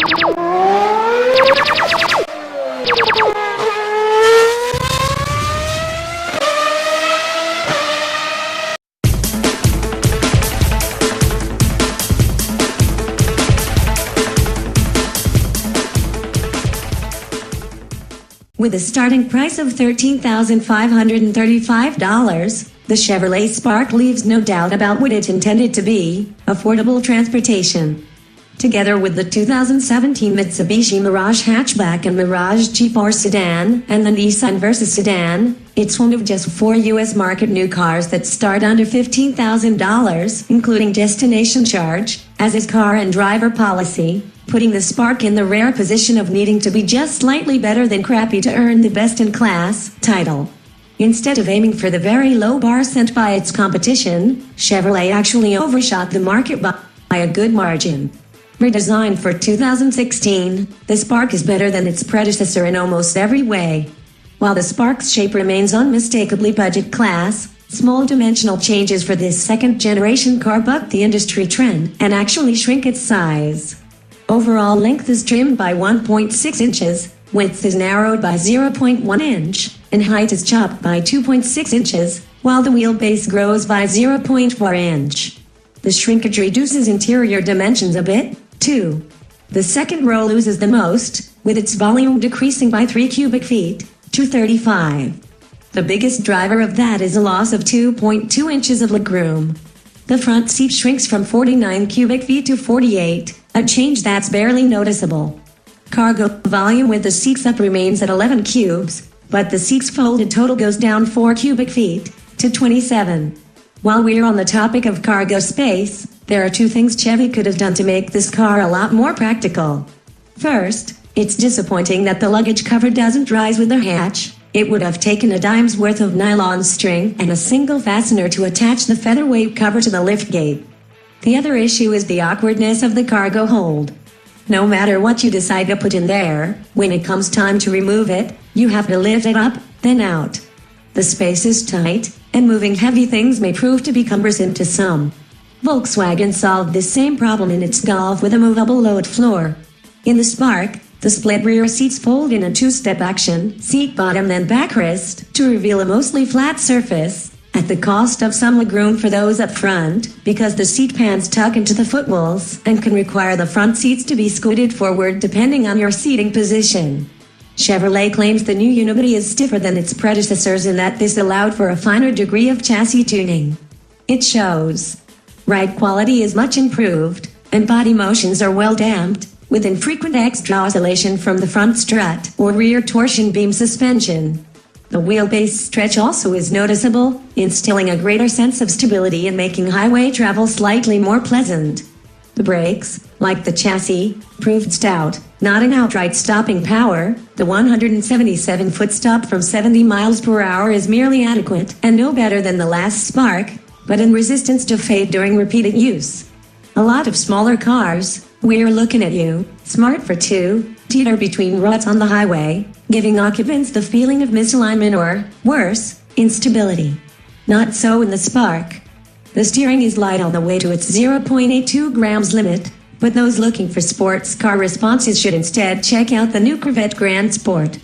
With a starting price of $13,535, the Chevrolet Spark leaves no doubt about what it intended to be: affordable transportation. Together with the 2017 Mitsubishi Mirage hatchback and Mirage G4 sedan and the Nissan Versa sedan, it's one of just 4 U.S. market new cars that start under $15,000, including destination charge, as is car and driver policy, putting the Spark in the rare position of needing to be just slightly better than crappy to earn the best-in-class title. Instead of aiming for the very low bar set by its competition, Chevrolet actually overshot the market by a good margin. Redesigned for 2016, the Spark is better than its predecessor in almost every way. While the Spark's shape remains unmistakably budget class, small dimensional changes for this second-generation car buck the industry trend and actually shrink its size. Overall length is trimmed by 1.6 inches, width is narrowed by 0.1 inch, and height is chopped by 2.6 inches, while the wheelbase grows by 0.4 inch. The shrinkage reduces interior dimensions a bit, too. The second row loses the most, with its volume decreasing by 3 cubic feet, to 35. The biggest driver of that is a loss of 2.2 inches of legroom. The front seat shrinks from 49 cubic feet to 48, a change that's barely noticeable. Cargo volume with the seats up remains at 11 cubes, but the seats folded total goes down 4 cubic feet, to 27. While we're on the topic of cargo space, there are 2 things Chevy could have done to make this car a lot more practical. First, it's disappointing that the luggage cover doesn't rise with the hatch. It would have taken a dime's worth of nylon string and a single fastener to attach the featherweight cover to the liftgate. The other issue is the awkwardness of the cargo hold. No matter what you decide to put in there, when it comes time to remove it, you have to lift it up, then out. The space is tight, and moving heavy things may prove to be cumbersome to some. Volkswagen solved this same problem in its Golf with a movable load floor. In the Spark, the split rear seats fold in a 2-step action, seat bottom then backrest, to reveal a mostly flat surface, at the cost of some legroom for those up front, because the seat pans tuck into the footwells and can require the front seats to be scooted forward depending on your seating position. Chevrolet claims the new Unibody is stiffer than its predecessors in that this allowed for a finer degree of chassis tuning. It shows. Ride quality is much improved, and body motions are well damped, with infrequent extra oscillation from the front strut or rear torsion beam suspension. The wheelbase stretch also is noticeable, instilling a greater sense of stability and making highway travel slightly more pleasant. The brakes, like the chassis, proved stout, not in outright stopping power. The 177-foot stop from 70 miles per hour is merely adequate and no better than the last Spark, but in resistance to fade during repeated use. A lot of smaller cars, we're looking at you, smart for 2, teeter between ruts on the highway, giving occupants the feeling of misalignment or, worse, instability. Not so in the Spark. The steering is light on the way to its 0.82 grams limit, but those looking for sports car responses should instead check out the new Corvette Grand Sport.